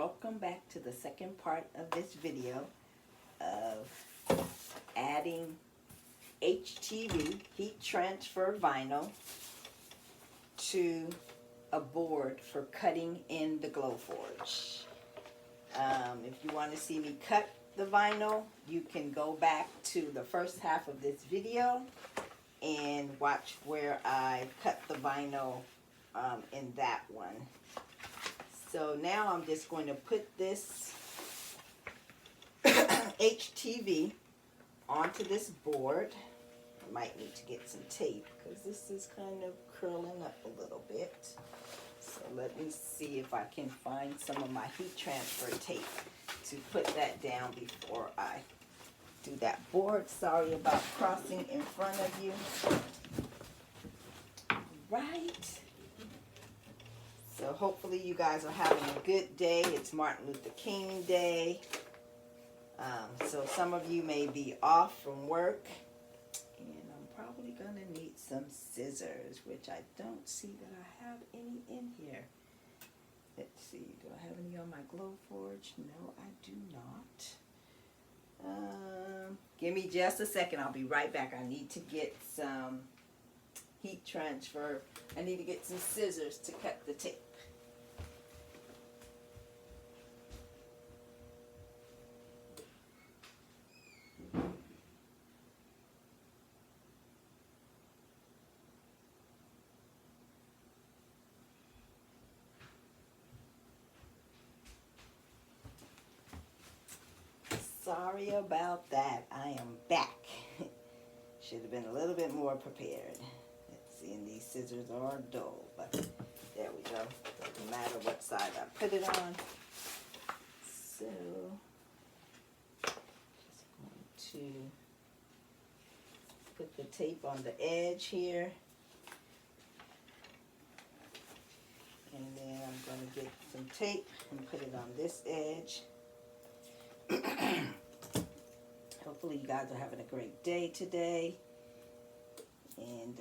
welcome back to the second part of this video of adding HTV, heat transfer vinyl, to a board for cutting in the Glowforge. If you want to see me cut the vinyl, you can go back to the first half of this video and watch where I cut the vinyl in that one. So now I'm just going to put this HTV onto this board. I might need to get some tape because this is kind of curling up a little bit. So let me see if I can find some of my heat transfer tape to put that down before I do that board. Sorry about crossing in front of you. Right. So hopefully you guys are having a good day. It's Martin Luther King Day. So some of you may be off from work. And I'm probably going to need some scissors, which I don't see that I have any in here. Let's see. Do I have any on my Glowforge? No, I do not. Give me just a second. I'll be right back. I need to get some heat transfer. I need to get some scissors to cut the tape. Sorry about that. I am back. Should have been a little bit more prepared. Let's see, and these scissors are dull, but there we go. Doesn't matter what side I put it on. So, just going to put the tape on the edge here. And then I'm going to get some tape and put it on this edge. Hopefully you guys are having a great day today. And,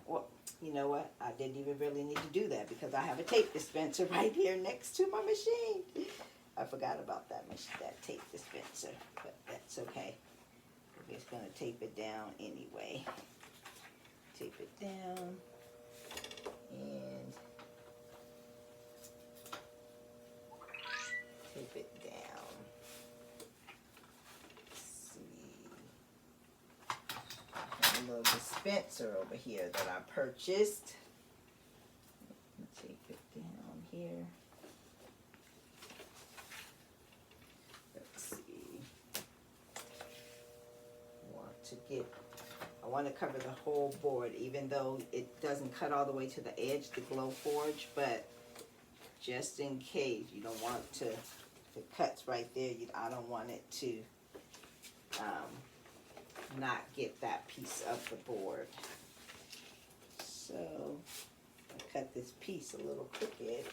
well, you know what? I didn't even really need to do that because I have a tape dispenser right here next to my machine. I forgot about that tape dispenser, but that's okay. We're just going to tape it down anyway. Tape it down. And tape it down. A little dispenser over here that I purchased. Take it down here. Let's see. I want to cover the whole board, even though it doesn't cut all the way to the edge, the Glowforge, but just in case you don't want to, if it cuts right there, I don't want it to not get that piece of the board. So I cut this piece a little crooked.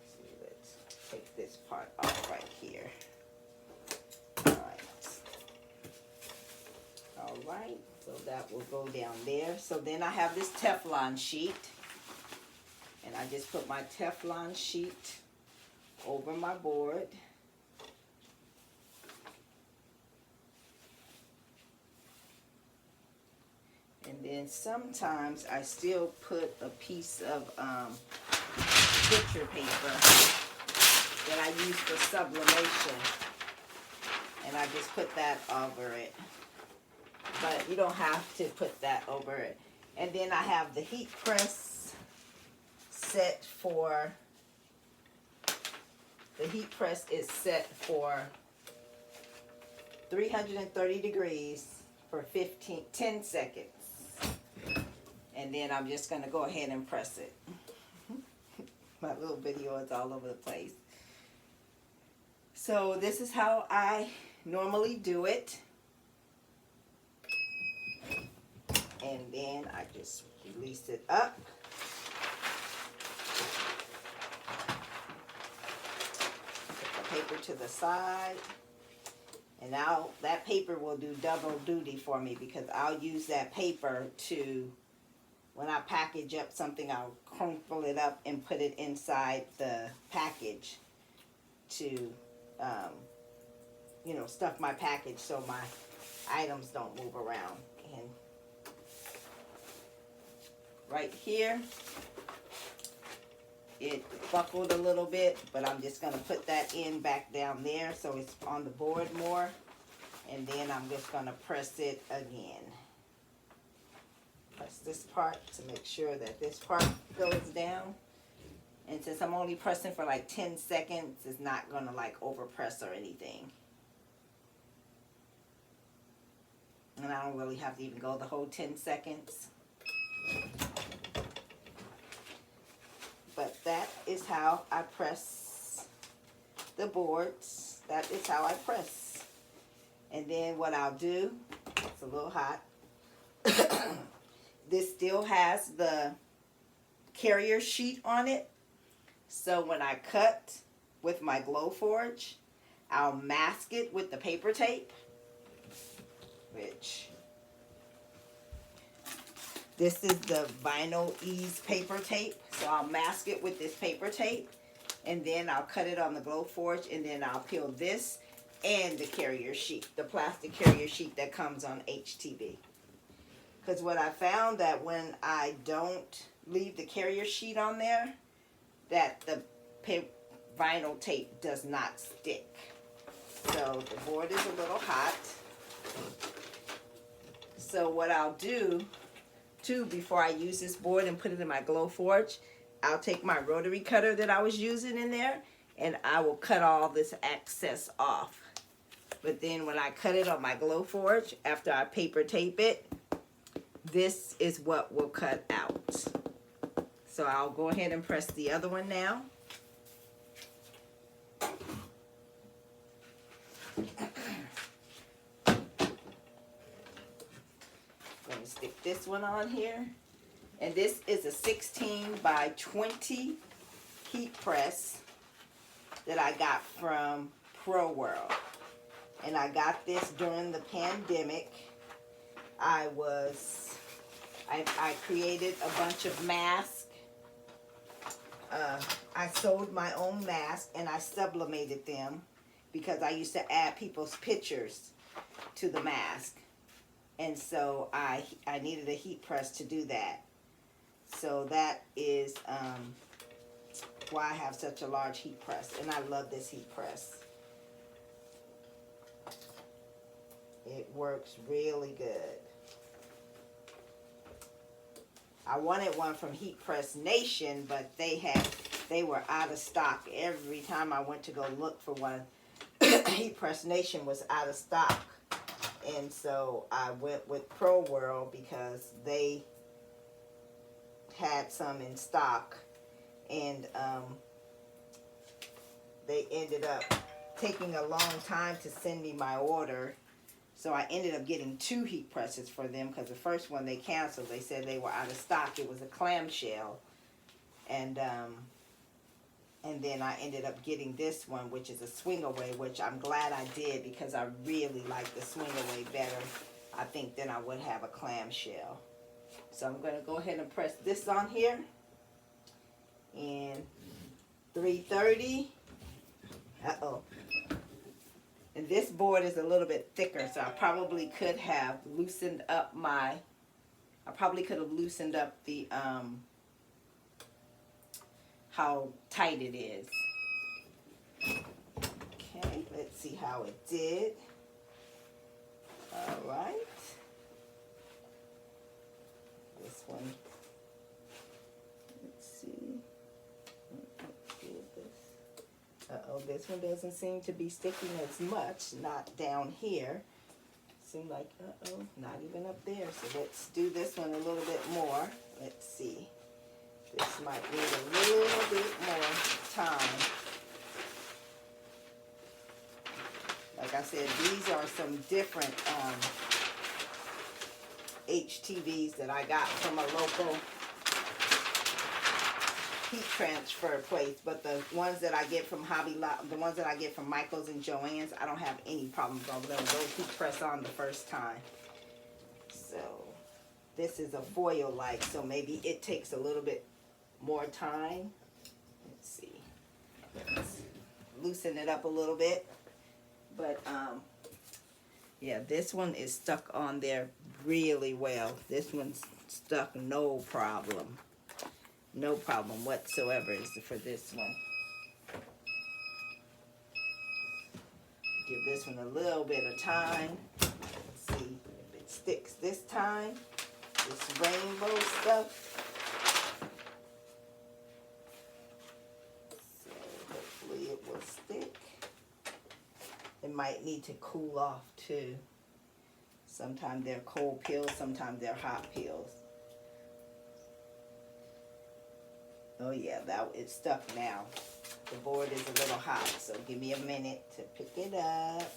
So let's take this part off right here. All right, so that will go down there. So then I have this Teflon sheet, and I just put my Teflon sheet over my board. And then sometimes I still put a piece of picture paper that I use for sublimation. And I just put that over it. But you don't have to put that over it. And then I have the heat press set for, the heat press is set for 330 degrees for 10 seconds. And then I'm just going to go ahead and press it. My little video is all over the place. So this is how I normally do it. And then I just release it up. Put the paper to the side. And now that paper will do double duty for me because I'll use that paper to, when I package up something, I'll crumple it up and put it inside the package. to, you know, stuff my package so my items don't move around. And right here, it buckled a little bit, but I'm just going to put that in back down there so it's on the board more. And then I'm just going to press it again. Press this part to make sure that this part goes down. And since I'm only pressing for like 10 seconds, it's not going to like over press or anything. And I don't really have to even go the whole 10 seconds. But that is how I press the boards. That is how I press. And then what I'll do, it's a little hot. This still has the carrier sheet on it. So when I cut with my Glowforge, I'll mask it with the paper tape. Which, this is the Vinyl Ease paper tape. So I'll mask it with this paper tape. And then I'll cut it on the Glowforge. And then I'll peel this and the carrier sheet. The plastic carrier sheet that comes on HTV. Because what I found that when I don't leave the carrier sheet on there, that the vinyl tape does not stick. So the board is a little hot. So what I'll do too, before I use this board and put it in my Glowforge, I'll take my rotary cutter that I was using in there and I will cut all this excess off. But then when I cut it on my Glowforge, after I paper tape it, this is what will cut out. So I'll go ahead and press the other one now. I'm going to stick this one on here. And this is a 16 by 20 heat press that I got from Pro World. And I got this during the pandemic. I created a bunch of masks. I sewed my own mask and I sublimated them because I used to add people's pictures to the mask. And so I needed a heat press to do that. So that is why I have such a large heat press. And I love this heat press. It works really good. I wanted one from Heat Press Nation, but they were out of stock. Every time I went to go look for one, Heat Press Nation was out of stock. And so I went with Pro World because they had some in stock. And they ended up taking a long time to send me my order. So I ended up getting 2 heat presses for them because the first one they canceled. They said they were out of stock. It was a clamshell. And then I ended up getting this one, which is a swing away, which I'm glad I did because I really like the swing away better, I think, than I would have a clamshell. So I'm going to go ahead and press this on here. And 330. Uh-oh. And this board is a little bit thicker, so I probably could have loosened up the, how tight it is. Okay, let's see how it did. All right. This one. Let's see. Uh-oh, this one doesn't seem to be sticking as much, not down here. Seemed like, uh-oh, not even up there. So let's do this one a little bit more. Let's see. This might need a little bit more time. Like I said, these are some different HTVs that I got from a local heat transfer place, but the ones that I get from the ones that I get from Michael's and Joann's, I don't have any problems over them. Those heat press on the first time. So this is a foil like, so maybe it takes a little bit more time. Let's see. Let's loosen it up a little bit. But yeah, this one is stuck on there really well. This one's stuck no problem. No problem whatsoever is for this one. Give this one a little bit of time. Let's see if it sticks this time. This rainbow stuff. So hopefully it will stick. It might need to cool off too. Sometimes they're cold peels, sometimes they're hot peels. Oh yeah, that it's stuck now. The board is a little hot, so give me a minute to pick it up.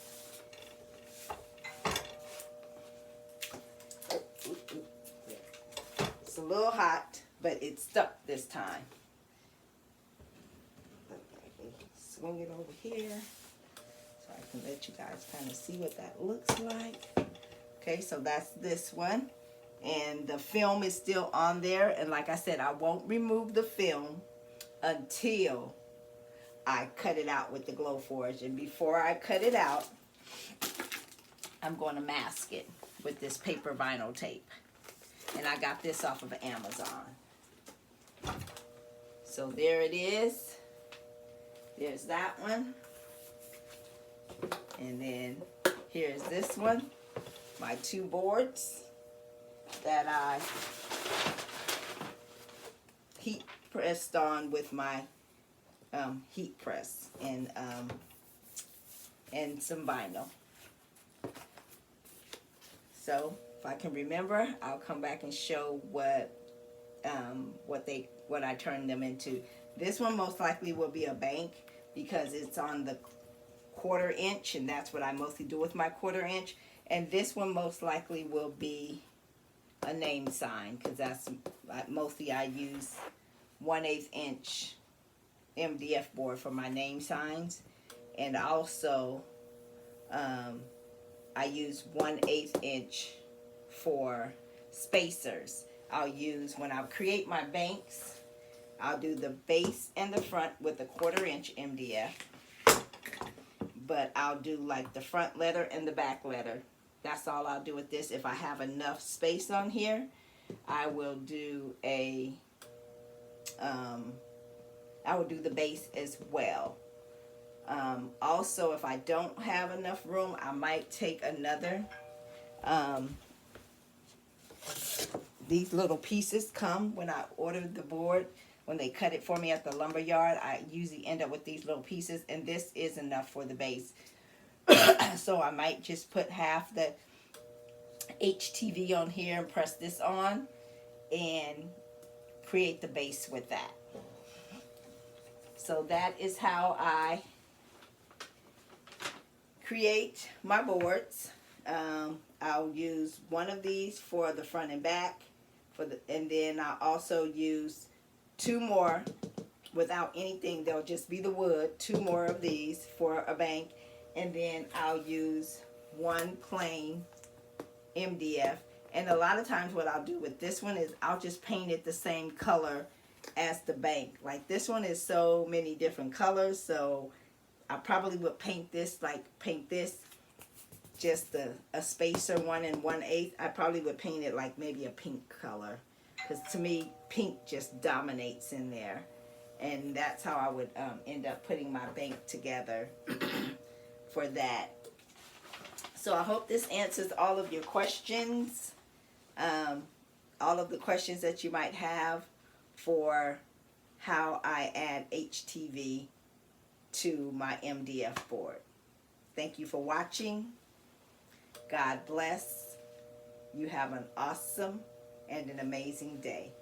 It's a little hot, but it's stuck this time. Swing it over here so I can let you guys kind of see what that looks like. Okay, so that's this one. And the film is still on there. And like I said, I won't remove the film until I cut it out with the Glowforge. And before I cut it out, I'm going to mask it with this paper vinyl tape. And I got this off of Amazon. So there it is. There's that one. And then here's this one. My two boards that I heat pressed on with my heat press and some vinyl. So if I can remember, I'll come back and show what I turned them into. This one most likely will be a bank because it's on the 1/4 inch, and that's what I mostly do with my 1/4 inch. And this one most likely will be a name sign because that's mostly I use 1/8 inch MDF board for my name signs, and also I use 1/8 inch for spacers. I'll use, when I create my banks, I'll do the base and the front with a 1/4 inch MDF, but I'll do like the front letter and the back letter. That's all I'll do with this. If I have enough space on here, I will do a I will do the base as well. Also, if I don't have enough room, I might take another. These little pieces come when I ordered the board. When they cut it for me at the lumber yard, I usually end up with these little pieces, and this is enough for the base. So I might just put half the HTV on here and press this on and create the base with that. So that is how I create my boards. I'll use one of these for the front and back, and then I'll also use 2 more without anything. They'll just be the wood. 2 more of these for a bank, and then I'll use 1 plain MDF. And a lot of times what I'll do with this one is I'll just paint it the same color as the bank. Like this one is so many different colors, so I probably would paint this just a spacer 1 1/8. I probably would paint it like maybe a pink color, because to me pink just dominates in there, and that's how I would end up putting my bank together for that. So I hope this answers all of your questions, all of the questions that you might have for how I add HTV to my MDF board. Thank you for watching. God bless. You have an awesome and an amazing day.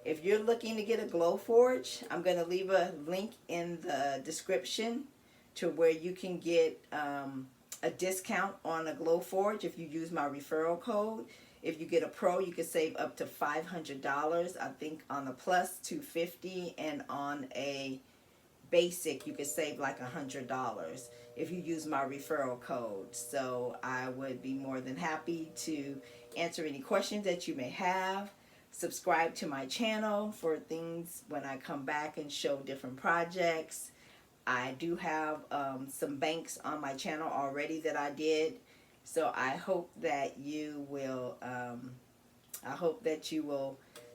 If you're looking to get a Glowforge, I'm going to leave a link in the description to where you can get a discount on a Glowforge if you use my referral code. If you get a pro, you can save up to $500. I think on the plus $250, and on a basic you could save like $100 if you use my referral code. So I would be more than happy to answer any questions that you may have. Subscribe to my channel for things when I come back and show different projects. I do have some banks on my channel already that I did, so I hope that you will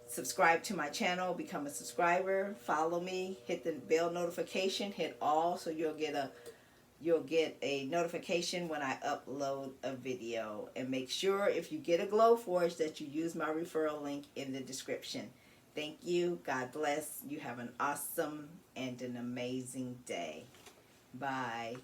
subscribe to my channel, become a subscriber, follow me, hit the bell notification, hit all, so you'll get a notification when I upload a video. And make sure if you get a Glowforge that you use my referral link in the description. Thank you. God bless. You have an awesome and an amazing day. Bye.